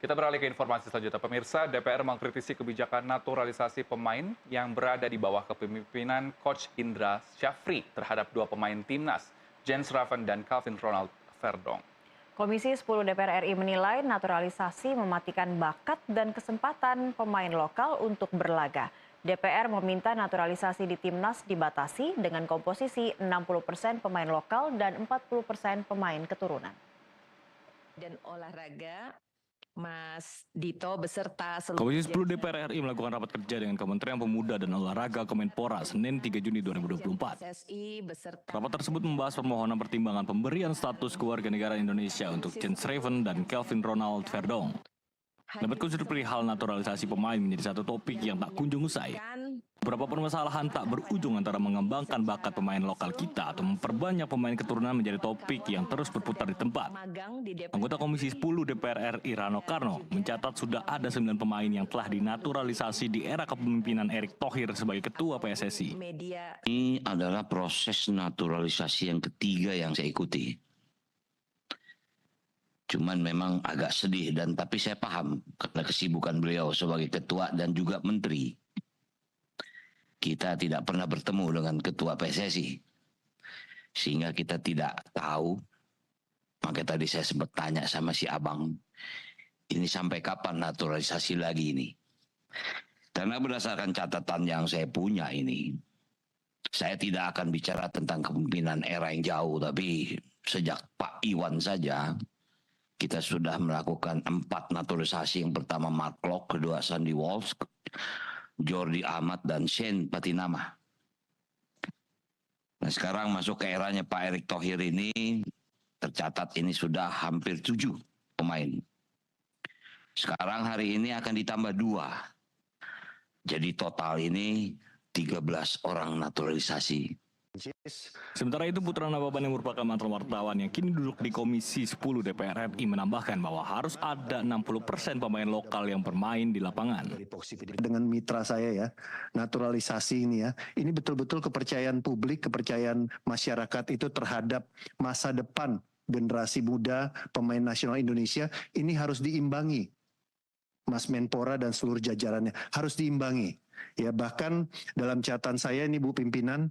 Kita beralih ke informasi selanjutnya. Pemirsa, DPR mengkritisi kebijakan naturalisasi pemain yang berada di bawah kepemimpinan Coach Indra Syafri terhadap dua pemain timnas, Jens Raven dan Calvin Ronald Verdong. Komisi 10 DPR RI menilai naturalisasi mematikan bakat dan kesempatan pemain lokal untuk berlaga. DPR meminta naturalisasi di timnas dibatasi dengan komposisi 60% pemain lokal dan 40% pemain keturunan. Dan olahraga, Mas Dito beserta seluruh Komisi 10 DPR RI melakukan rapat kerja dengan Kementerian Pemuda dan Olahraga Kemenpora Senin 3 Juni 2024. Rapat tersebut membahas permohonan pertimbangan pemberian status kewarganegaraan Indonesia untuk Jens Raven dan Calvin Ronald Verdong. Debat khusus perihal naturalisasi pemain menjadi satu topik yang tak kunjung usai. Beberapa permasalahan tak berujung antara mengembangkan bakat pemain lokal kita atau memperbanyak pemain keturunan menjadi topik yang terus berputar di tempat. Anggota Komisi 10 DPR RI Rano Karno mencatat sudah ada 9 pemain yang telah dinaturalisasi di era kepemimpinan Erick Thohir sebagai ketua PSSI. Ini adalah proses naturalisasi yang ketiga yang saya ikuti. Cuman memang agak sedih tapi saya paham karena kesibukan beliau sebagai ketua dan juga menteri. Kita tidak pernah bertemu dengan ketua PSSI. Sehingga kita tidak tahu. Makanya tadi saya sempat tanya sama si abang, ini sampai kapan naturalisasi lagi ini? Karena berdasarkan catatan yang saya punya ini, saya tidak akan bicara tentang kepemimpinan era yang jauh, tapi sejak Pak Iwan saja, kita sudah melakukan 4 naturalisasi. Yang pertama Mark Klok, kedua Sandy Walsh, Jordi Amat, dan Shane Patinama. Nah sekarang masuk ke eranya Pak Erick Thohir ini, tercatat ini sudah hampir 7 pemain. Sekarang hari ini akan ditambah 2. Jadi total ini 13 orang naturalisasi. Sementara itu Putra Nababan yang merupakan mantan wartawan yang kini duduk di Komisi 10 DPR RI menambahkan bahwa harus ada 60% pemain lokal yang bermain di lapangan. Dengan mitra saya ya, naturalisasi ini ya, ini betul-betul kepercayaan publik, kepercayaan masyarakat itu terhadap masa depan generasi muda pemain nasional Indonesia ini harus diimbangi. Mas Menpora dan seluruh jajarannya harus diimbangi. Ya bahkan dalam catatan saya ini Bu Pimpinan,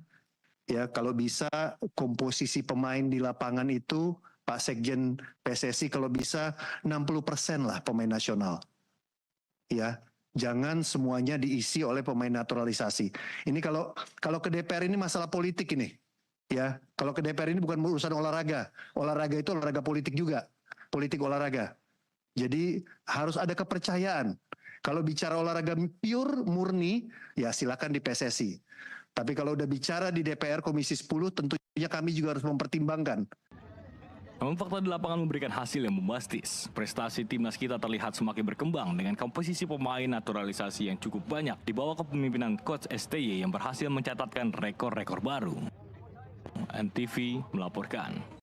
ya kalau bisa komposisi pemain di lapangan itu Pak Sekjen PSSI kalau bisa 60% lah pemain nasional. Ya, jangan semuanya diisi oleh pemain naturalisasi. Ini kalau ke DPR ini masalah politik ini. Ya, kalau ke DPR ini bukan urusan olahraga. Olahraga itu olahraga politik juga. Politik olahraga. Jadi harus ada kepercayaan. Kalau bicara olahraga pure murni, ya silakan di PSSI. Tapi kalau udah bicara di DPR Komisi 10, tentunya kami juga harus mempertimbangkan. Namun fakta di lapangan memberikan hasil yang bombastis. Prestasi timnas kita terlihat semakin berkembang dengan komposisi pemain naturalisasi yang cukup banyak di bawah kepemimpinan Coach STY yang berhasil mencatatkan rekor-rekor baru. NTV melaporkan.